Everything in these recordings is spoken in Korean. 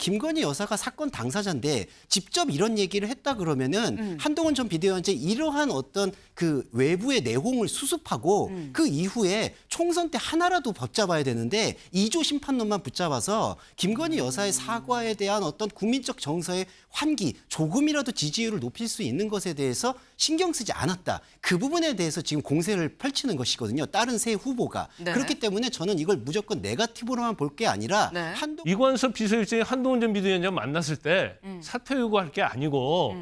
김건희 여사가 사건 당사자인데 직접 이런 얘기를 했다 그러면은 한동훈 전 비대위원장이 이러한 어떤 그 외부의 내홍을 수습하고 그 이후에 총선 때 하나라도 붙잡아야 되는데 2조 심판론만 붙잡아서 김건희 여사의 사과에 대한 어떤 국민적 정서의 환기, 조금이라도 지지율을 높일 수 있는 것에 대해서 신경 쓰지 않았다. 그 부분에 대해서 지금 공세를 펼치는 것이거든요. 다른 세 후보가. 네. 그렇기 때문에 저는 이걸 무조건 네거티브로만 볼 게 아니라 네. 이관섭 비서실장이 한동훈 전 비대위원장 만났을 때 사퇴 요구할 게 아니고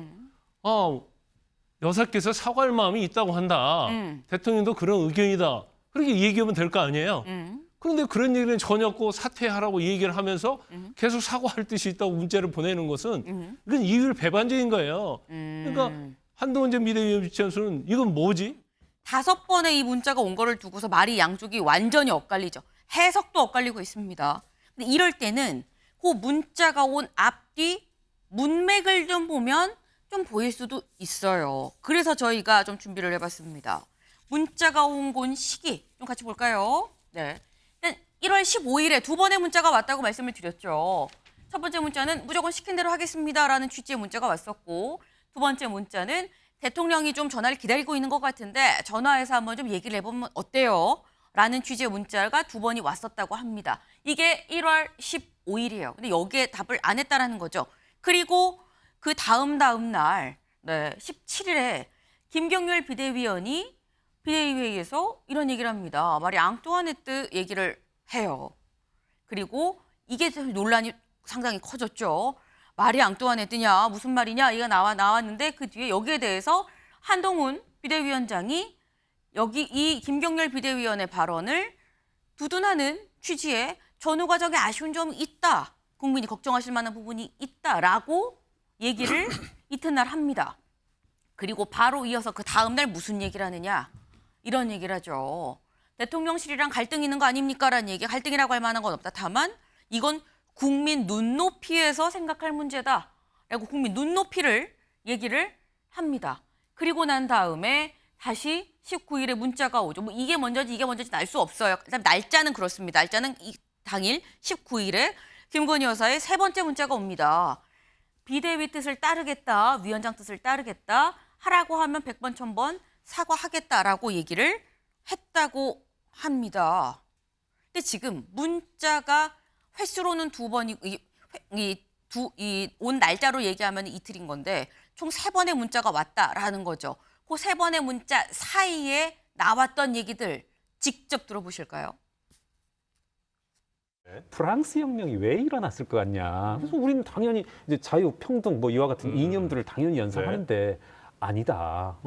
여사께서 사과할 마음이 있다고 한다. 대통령도 그런 의견이다. 그렇게 얘기하면 될 거 아니에요. 그런데 그런 얘기는 전혀 없고 사퇴하라고 얘기를 하면서 계속 사과할 뜻이 있다고 문자를 보내는 것은 이건 이율 배반적인 거예요. 그러니까 한동훈 전 비대위원 입장에서는 이건 뭐지? 5번의 이 문자가 온 거를 두고서 말이 양쪽이 완전히 엇갈리죠. 해석도 엇갈리고 있습니다. 근데 이럴 때는 그 문자가 온 앞뒤 문맥을 좀 보면 좀 보일 수도 있어요. 그래서 저희가 좀 준비를 해봤습니다. 문자가 온 시기 좀 같이 볼까요? 네. 일단 1월 15일에 2번의 문자가 왔다고 말씀을 드렸죠. 첫 번째 문자는 무조건 시킨 대로 하겠습니다라는 취지의 문자가 왔었고, 두 번째 문자는 대통령이 좀 전화를 기다리고 있는 것 같은데 전화해서 한번 좀 얘기를 해보면 어때요? 라는 취지의 문자가 2번이 왔었다고 합니다. 이게 1월 15일이에요. 근데 여기에 답을 안 했다라는 거죠. 그리고 그 다음 날, 17일에 김경률 비대위원이 비대위회의에서 이런 얘기를 합니다. 마리 앙뚜아네트 얘기를 해요. 그리고 이게 논란이 상당히 커졌죠. 마리 앙뚜아네트냐 무슨 말이냐 이가 나왔는데 그 뒤에 여기에 대해서 한동훈 비대위원장이 여기 이 김경렬 비대위원의 발언을 두둔하는 취지의 전후 과정에 아쉬운 점이 있다. 국민이 걱정하실 만한 부분이 있다라고 얘기를 이튿날 합니다. 그리고 바로 이어서 그 다음 날 무슨 얘기를 하느냐. 이런 얘기를 하죠. 대통령실이랑 갈등 있는 거 아닙니까? 라는 얘기. 갈등이라고 할 만한 건 없다. 다만 이건 국민 눈높이에서 생각할 문제다. 라고 국민 눈높이를 얘기를 합니다. 그리고 난 다음에 다시 19일에 문자가 오죠. 뭐 이게 먼저지 알 수 없어요. 일단 날짜는 그렇습니다. 날짜는 이 당일 19일에 김건희 여사의 세 번째 문자가 옵니다. 비대위 뜻을 따르겠다. 위원장 뜻을 따르겠다. 하라고 하면 100번, 1000번 사과하겠다라고 얘기를 했다고 합니다. 근데 지금 문자가 횟수로는 2번이 온 날짜로 얘기하면 이틀인 건데 총 3번의 문자가 왔다라는 거죠. 그 3번의 문자 사이에 나왔던 얘기들 직접 들어보실까요? 프랑스 혁명이 왜 일어났을 것 같냐. 그래서 우리는 당연히 이제 자유, 평등 뭐 이와 같은 이념들을 당연히 연상하는데 아니다.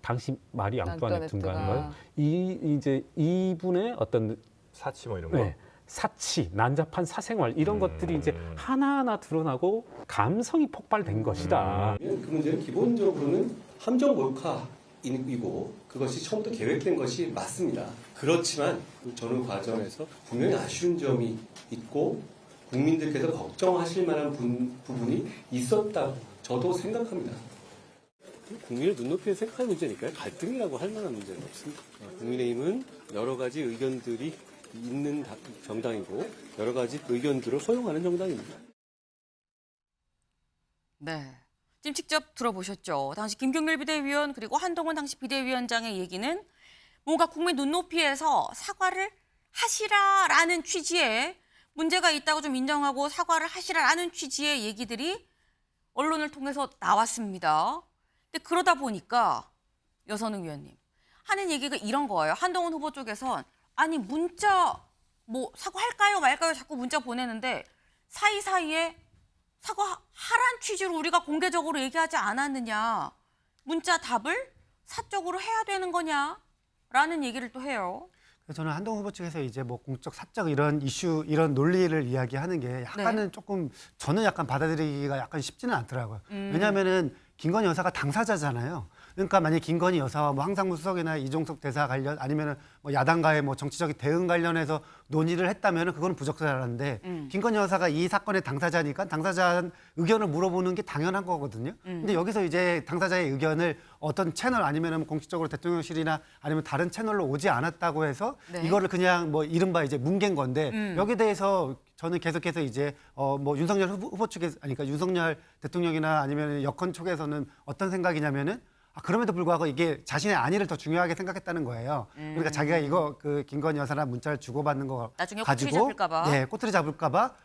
당시 마리 앙뚜아네트인가요? 이제 이분의 어떤 사치 뭐 이런 거. 사치, 난잡한 사생활 이런 것들이 이제 하나하나 드러나고 감성이 폭발된 것이다. 그 문제는 기본적으로는 함정 몰카이고 그것이 처음부터 계획된 것이 맞습니다. 그렇지만 그 전후 과정에서 분명히 아쉬운 점이 있고 국민들께서 걱정하실 만한 부분이 있었다고 저도 생각합니다. 국민의 눈높이에 생각할 문제니까요. 갈등이라고 할 만한 문제는 없습니다. 국민의힘은 여러 가지 의견들이 있는 정당이고 여러 가지 의견들을 허용하는 정당입니다. 네. 지금 직접 들어보셨죠. 당시 김경률 비대위원 그리고 한동훈 당시 비대위원장의 얘기는 뭔가 국민 눈높이에서 사과를 하시라라는 취지의 문제가 있다고 좀 인정하고 사과를 하시라라는 취지의 얘기들이 언론을 통해서 나왔습니다. 근데 그러다 보니까 여선웅 위원님 하는 얘기가 이런 거예요. 한동훈 후보 쪽에선 아니 문자 뭐 사과할까요 말까요 자꾸 문자 보내는데 사이사이에 사과하란 취지로 우리가 공개적으로 얘기하지 않았느냐. 문자 답을 사적으로 해야 되는 거냐라는 얘기를 또 해요. 저는 한동훈 후보 측에서 이제 뭐 공적 사적 이런 이슈 이런 논리를 이야기하는 게 약간은 조금 저는 약간 받아들이기가 약간 쉽지는 않더라고요. 왜냐하면은 김건희 여사가 당사자잖아요. 그러니까 만약 김건희 여사와 뭐 황상무 수석이나 이종석 대사 관련 아니면은 뭐 야당과의 뭐 정치적인 대응 관련해서 논의를 했다면은 그거는 부적절한데 김건희 여사가 이 사건의 당사자니까 당사자 의견을 물어보는 게 당연한 거거든요. 근데 여기서 이제 당사자의 의견을 어떤 채널 아니면은 공식적으로 대통령실이나 아니면 다른 채널로 오지 않았다고 해서 이거를 그냥 뭐 이른바 이제 뭉갠 건데 여기에 대해서 저는 계속해서 이제 뭐 윤석열 후보 측에서 아니 그러니까 윤석열 대통령이나 아니면 여권 쪽에서는 어떤 생각이냐면은 그럼에도 불구하고 이게 자신의 안위를 더 중요하게 생각했다는 거예요. 그러니까 자기가 이거 그 김건희 여사랑 문자를 주고받는 거 나중에 가지고 꼬투리 잡힐까 봐. 네, 꼬투리 잡을까봐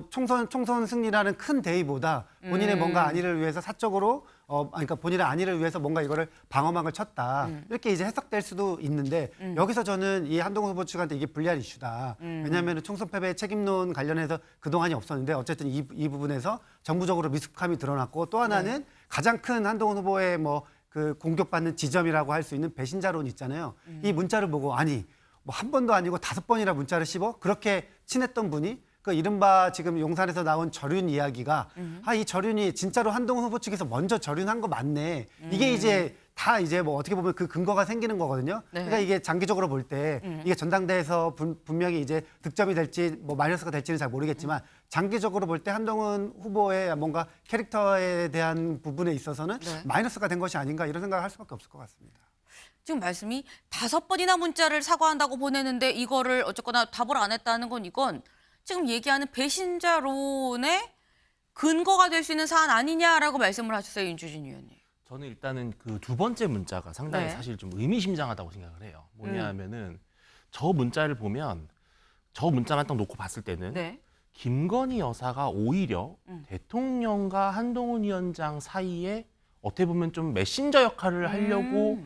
총선 승리라는 큰 대의보다 본인의 뭔가 안위를 위해서 사적으로 그러니까 본인의 안위를 위해서 뭔가 이거를 방어막을 쳤다 이렇게 이제 해석될 수도 있는데 여기서 저는 이 한동훈 후보 측한테 이게 불리한 이슈다. 왜냐하면 총선 패배 책임론 관련해서 그동안이 없었는데 어쨌든 이 부분에서 정부적으로 미숙함이 드러났고 또 하나는 가장 큰 한동훈 후보의 뭐 그 공격받는 지점이라고 할 수 있는 배신자론 있잖아요. 이 문자를 보고 아니 뭐 한 번도 아니고 5번이나 문자를 씹어 그렇게 친했던 분이 그 이른바 지금 용산에서 나온 절윤 이야기가 이 절윤이 진짜로 한동훈 후보 측에서 먼저 절윤한 거 맞네. 이게 이제 다 이제 뭐 어떻게 보면 그 근거가 생기는 거거든요. 네. 그러니까 이게 장기적으로 볼 때 이게 전당대회에서 분명히 이제 득점이 될지 뭐 마이너스가 될지는 잘 모르겠지만 장기적으로 볼 때 한동훈 후보의 뭔가 캐릭터에 대한 부분에 있어서는 네. 마이너스가 된 것이 아닌가 이런 생각을 할 수밖에 없을 것 같습니다. 지금 말씀이 5번이나 문자를 사과한다고 보내는데 이거를 어쨌거나 답을 안 했다는 건 이건 지금 얘기하는 배신자론의 근거가 될 수 있는 사안 아니냐라고 말씀을 하셨어요, 윤주진 의원님. 저는 일단은 그 두 번째 문자가 상당히 네. 사실 좀 의미심장하다고 생각을 해요. 뭐냐 하면은 저 문자를 보면 저 문자만 딱 놓고 봤을 때는 네. 김건희 여사가 오히려 대통령과 한동훈 위원장 사이에 어떻게 보면 좀 메신저 역할을 하려고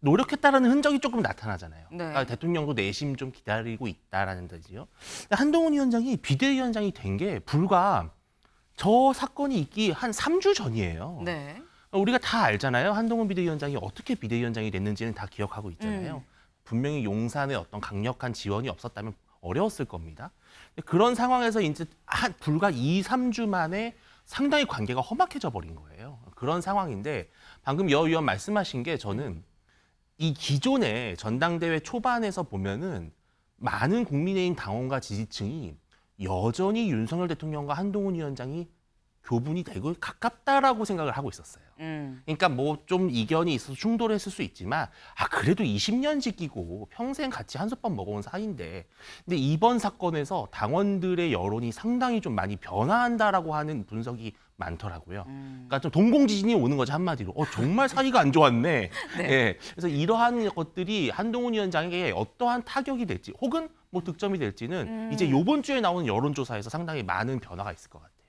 노력했다라는 흔적이 조금 나타나잖아요. 네. 그러니까 대통령도 내심 좀 기다리고 있다라는 듯이요. 한동훈 위원장이 비대위원장이 된 게 불과 저 사건이 있기 한 3주 전이에요. 네. 우리가 다 알잖아요. 한동훈 비대위원장이 어떻게 비대위원장이 됐는지는 다 기억하고 있잖아요. 분명히 용산에 어떤 강력한 지원이 없었다면 어려웠을 겁니다. 근데 그런 상황에서 이제 불과 2, 3주 만에 상당히 관계가 험악해져 버린 거예요. 그런 상황인데 방금 여 의원 말씀하신 게 저는 이 기존의 전당대회 초반에서 보면은 많은 국민의힘 당원과 지지층이 여전히 윤석열 대통령과 한동훈 위원장이 교분이 되고 가깝다라고 생각을 하고 있었어요. 그러니까 뭐 좀 이견이 있어서 충돌했을 수 있지만 그래도 20년 지키고 평생 같이 한솥밥 먹어온 사이인데 근데 이번 사건에서 당원들의 여론이 상당히 좀 많이 변화한다라고 하는 분석이 많더라고요. 그러니까 좀 동공지진이 오는 거죠, 한마디로. 정말 사이가 안 좋았네. 네. 예. 그래서 이러한 것들이 한동훈 위원장에게 어떠한 타격이 될지 혹은 뭐 득점이 될지는 이제 이번 주에 나오는 여론조사에서 상당히 많은 변화가 있을 것 같아요.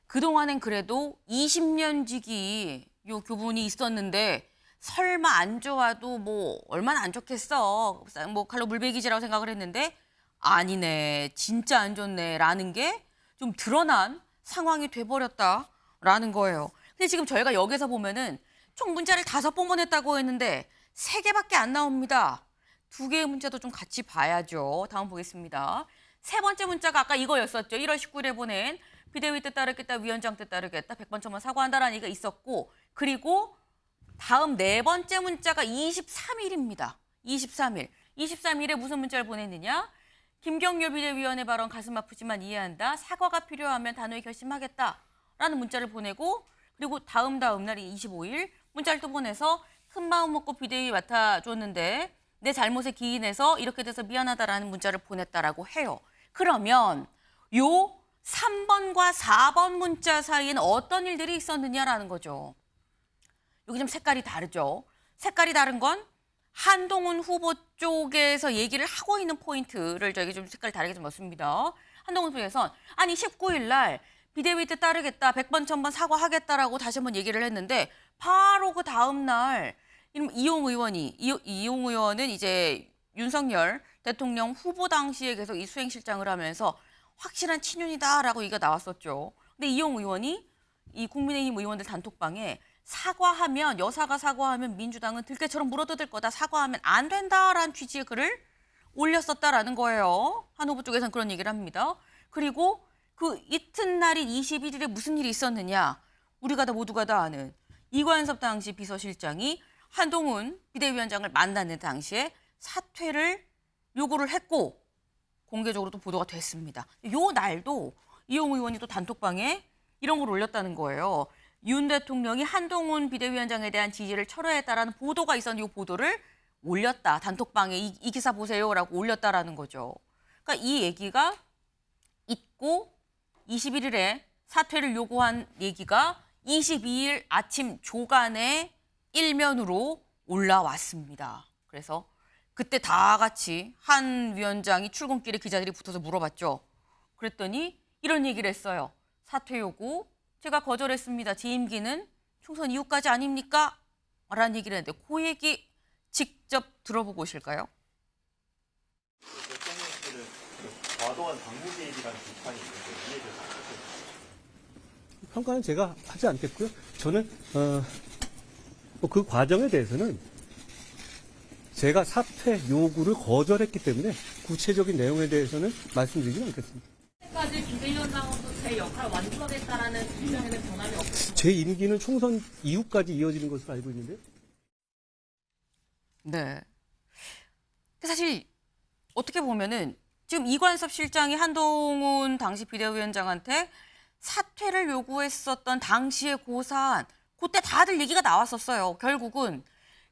그동안엔 그래도 20년 지기 요 교분이 있었는데 설마 안 좋아도 뭐 얼마나 안 좋겠어. 뭐 칼로 물베기지라고 생각을 했는데 아니네. 진짜 안 좋네라는 게 좀 드러난 상황이 돼버렸다라는 거예요. 근데 지금 저희가 여기서 보면은 총 문자를 5번 보냈다고 했는데 3개밖에 안 나옵니다. 2개의 문자도 좀 같이 봐야죠. 다음 보겠습니다. 3번째 문자가 아까 이거였었죠. 1월 19일에 보낸 비대위 뜻 따르겠다, 위원장 뜻 따르겠다, 100번 천번 사과한다라는 얘기가 있었고 그리고 다음 4번째 문자가 23일입니다. 23일. 23일에 무슨 문자를 보냈느냐? 김경률 비대위원의 발언 가슴 아프지만 이해한다. 사과가 필요하면 단호히 결심하겠다라는 문자를 보내고 그리고 다음 날이 25일 문자를 또 보내서 큰 마음 먹고 비대위 맡아줬는데 내 잘못에 기인해서 이렇게 돼서 미안하다라는 문자를 보냈다라고 해요. 그러면 요 3번과 4번 문자 사이에는 어떤 일들이 있었느냐라는 거죠. 여기 좀 색깔이 다르죠. 색깔이 다른 건 한동훈 후보 쪽에서 얘기를 하고 있는 포인트를 저에게 좀 색깔이 다르게 좀 넣습니다. 한동훈 후보에선 아니 19일 날 비대위 뜻 따르겠다, 100번 1000번 사과하겠다라고 다시 한번 얘기를 했는데 바로 그 다음 날 이용 의원은 이제 윤석열 대통령 후보 당시에 계속 이 수행실장을 하면서 확실한 친윤이다라고 얘기가 나왔었죠. 근데 이용 의원이 이 국민의힘 의원들 단톡방에 사과하면 여사가 사과하면 민주당은 들깨처럼 물어뜯을 거다. 사과하면 안 된다라는 취지의 글을 올렸었다라는 거예요. 한 후보 쪽에서는 그런 얘기를 합니다. 그리고 그 이튿날인 21일에 무슨 일이 있었느냐. 우리가 다 모두가 다 아는 이관섭 당시 비서실장이 한동훈 비대위원장을 만나는 당시에 사퇴를 요구를 했고 공개적으로 또 보도가 됐습니다. 요 날도 이용 의원이 또 단톡방에 이런 걸 올렸다는 거예요. 윤 대통령이 한동훈 비대위원장에 대한 지지를 철회했다라는 보도가 있었는데 이 보도를 올렸다. 단톡방에 이 기사 보세요라고 올렸다라는 거죠. 그러니까 이 얘기가 있고 21일에 사퇴를 요구한 얘기가 22일 아침 조간에 일면으로 올라왔습니다. 그래서 그때 다 같이 한 위원장이 출근길에 기자들이 붙어서 물어봤죠. 그랬더니 이런 얘기를 했어요. 사퇴 요구 제가 거절했습니다. 제 임기는 총선 이후까지 아닙니까? 라는 얘기를 했는데 그 얘기 직접 들어보고 오실까요? 대통령실은 과도한 당무 개입이라는 비판이 있는데 이해를 어떻게 평가는 제가 하지 않겠고요. 저는 그 과정에 대해서는 제가 사퇴 요구를 거절했기 때문에 구체적인 내용에 대해서는 말씀드리지 않겠습니다. 까지 비대위원장으로서 제 역할을 완수하겠다라는 입장에는 변함이 없습니다. 제 임기는 총선 이후까지 이어지는 것으로 알고 있는데요. 네. 사실 어떻게 보면은 지금 이관섭 실장이 한동훈 당시 비대위원장한테 사퇴를 요구했었던 당시의 고사안, 그때 다들 얘기가 나왔었어요. 결국은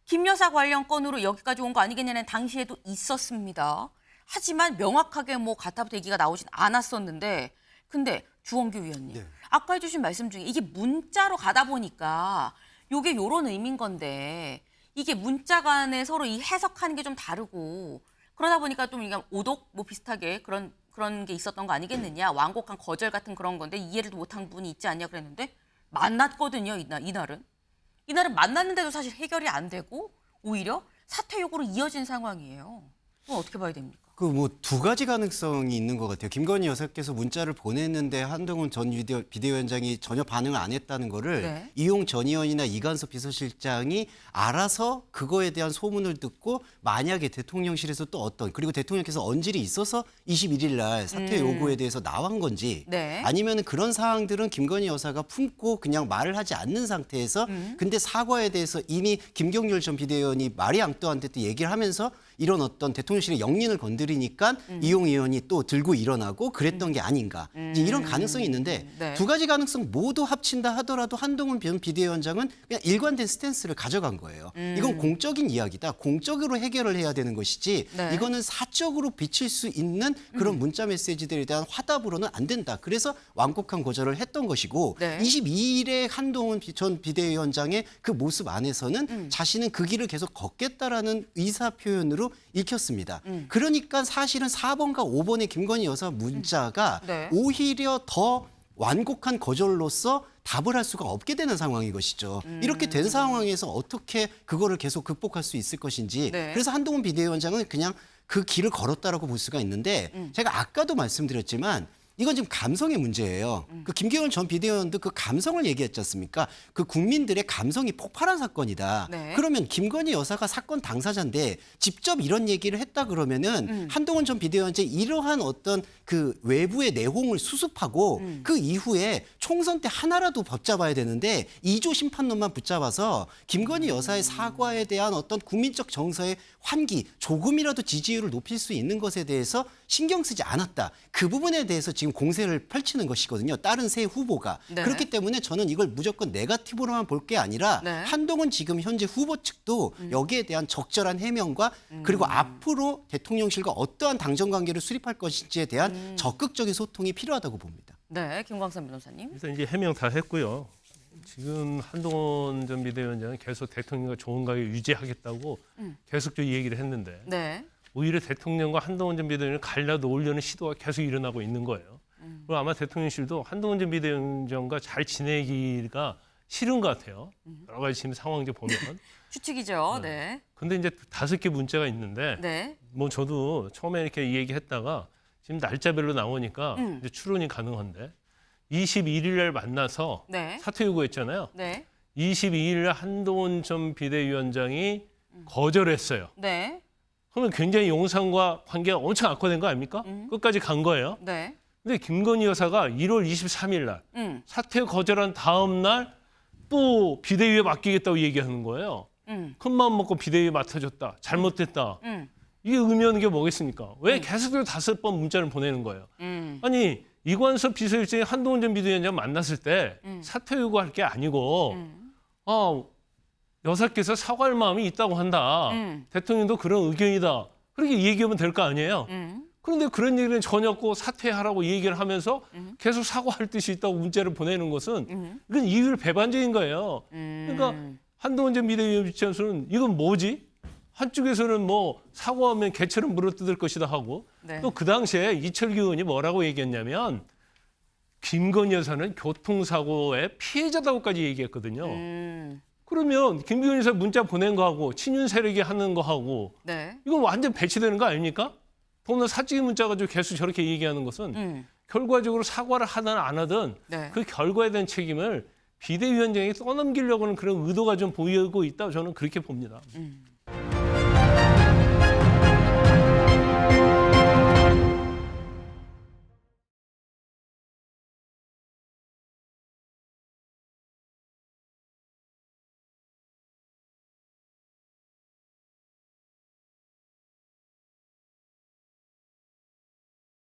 김 여사 관련 건으로 여기까지 온 거 아니겠냐는 당시에도 있었습니다. 하지만 명확하게 뭐 가타부터 얘기가 나오진 않았었는데, 근데 주원규 위원님, 네. 아까 해주신 말씀 중에 이게 문자로 가다 보니까 이게 요런 의미인 건데, 이게 문자 간에 서로 이 해석하는 게 좀 다르고 그러다 보니까 좀 그냥 오독 뭐 비슷하게 그런 게 있었던 거 아니겠느냐, 완곡한 거절 같은 그런 건데 이해를 못한 부분이 있지 않냐 그랬는데 만났거든요. 이날은 만났는데도 사실 해결이 안 되고 오히려 사퇴 요구로 이어진 상황이에요. 그럼 어떻게 봐야 됩니까? 그 뭐 두 가지 가능성이 있는 것 같아요. 김건희 여사께서 문자를 보냈는데 한동훈 전 비대위원장이 전혀 반응을 안 했다는 거를 네. 이용 전 의원이나 이관섭 비서실장이 알아서 그거에 대한 소문을 듣고 만약에 대통령실에서 또 그리고 대통령께서 언질이 있어서 21일 날 사퇴 요구에 대해서 나온 건지 네. 아니면 그런 사항들은 김건희 여사가 품고 그냥 말을 하지 않는 상태에서 근데 사과에 대해서 이미 김경률 전 비대위원이 마리 앙뚜안한테 얘기를 하면서 이런 어떤 대통령실의 영린을 건드리니까 이용 의원이 또 들고 일어나고 그랬던 게 아닌가. 이제 이런 가능성이 있는데 네. 두 가지 가능성 모두 합친다 하더라도 한동훈 전 비대위원장은 그냥 일관된 스탠스를 가져간 거예요. 이건 공적인 이야기다. 공적으로 해결을 해야 되는 것이지 네. 이거는 사적으로 비칠 수 있는 그런 문자 메시지들에 대한 화답으로는 안 된다. 그래서 완곡한 거절을 했던 것이고 네. 22일에 한동훈 전 비대위원장의 그 모습 안에서는 자신은 그 길을 계속 걷겠다라는 의사 표현으로 읽혔습니다. 그러니까 사실은 4번과 5번의 김건희 여사 문자가 네. 오히려 더 완곡한 거절로서 답을 할 수가 없게 되는 상황인 것이죠. 이렇게 된 상황에서 어떻게 그거를 계속 극복할 수 있을 것인지. 네. 그래서 한동훈 비대위원장은 그냥 그 길을 걸었다라고 볼 수가 있는데 제가 아까도 말씀드렸지만 이건 지금 감성의 문제예요. 그 김경률 전 비대위원도 그 감성을 얘기했지 않습니까? 그 국민들의 감성이 폭발한 사건이다. 네. 그러면 김건희 여사가 사건 당사자인데 직접 이런 얘기를 했다 그러면은 한동훈 전 비대위원장이 이러한 어떤 그 외부의 내홍을 수습하고 그 이후에 총선 때 하나라도 붙잡아야 되는데 2조 심판론만 붙잡아서 김건희 여사의 사과에 대한 어떤 국민적 정서의 환기, 조금이라도 지지율을 높일 수 있는 것에 대해서 신경 쓰지 않았다. 그 부분에 대해서 지금 공세를 펼치는 것이거든요. 다른 세 후보가. 네. 그렇기 때문에 저는 이걸 무조건 네거티브로만 볼 게 아니라 네. 한동훈 지금 현재 후보 측도 여기에 대한 적절한 해명과 그리고 앞으로 대통령실과 어떠한 당정 관계를 수립할 것인지에 대한 적극적인 소통이 필요하다고 봅니다. 네, 김광선 변호사님. 그래서 이제 해명 다 했고요. 지금 한동훈 전 비대위원장은 계속 대통령과 좋은 관계 유지하겠다고 계속적으로 얘기를 했는데 네. 오히려 대통령과 한동훈 전 비대위원장을 갈라놓으려는 시도가 계속 일어나고 있는 거예요. 그리고 아마 대통령실도 한동훈 전 비대위원장과 잘 지내기가 싫은 것 같아요. 여러 가지 지금 상황들 보면. 추측이죠. 네. 근데 이제 5개 문자가 있는데 네. 뭐 저도 처음에 이렇게 얘기했다가 지금 날짜별로 나오니까 이제 추론이 가능한데 21일 날 만나서 네. 사퇴 요구했잖아요. 네. 22일 날 한동훈 전 비대위원장이 거절했어요. 네. 그러면 굉장히 용산과 관계가 엄청 악화된 거 아닙니까? 끝까지 간 거예요. 네. 근데 김건희 여사가 1월 23일 날 사퇴 거절한 다음 날 또 비대위에 맡기겠다고 얘기하는 거예요. 큰 마음 먹고 비대위에 맡아줬다. 잘못됐다. 이게 의미하는 게 뭐겠습니까? 왜 계속해서 5번 문자를 보내는 거예요? 아니 이관섭 비서실장이 한동훈 전 비대위원장 만났을 때 사퇴 요구할 게 아니고 여사께서 사과할 마음이 있다고 한다. 대통령도 그런 의견이다. 그렇게 얘기하면 될 거 아니에요? 그런데 그런 얘기는 전혀 없고 사퇴하라고 얘기를 하면서 계속 사과할 뜻이 있다고 문자를 보내는 것은 이건 이율 배반적인 거예요. 그러니까 한동훈 전 비대위원 입장에서는 이건 뭐지? 한쪽에서는 뭐 사과하면 개처럼 물어뜯을 것이다 하고 네. 또 그 당시에 이철규 의원이 뭐라고 얘기했냐면 김건희 여사는 교통사고의 피해자다고까지 얘기했거든요. 그러면 김건희 여사 문자 보낸 거하고 친윤 세력이 하는 거하고 네. 이건 완전 배치되는 거 아닙니까? 더구나 사적인 문자 가지고 계속 저렇게 얘기하는 것은 결과적으로 사과를 하든 안 하든 네. 그 결과에 대한 책임을 비대위원장이 떠넘기려고 하는 그런 의도가 좀 보이고 있다 저는 그렇게 봅니다.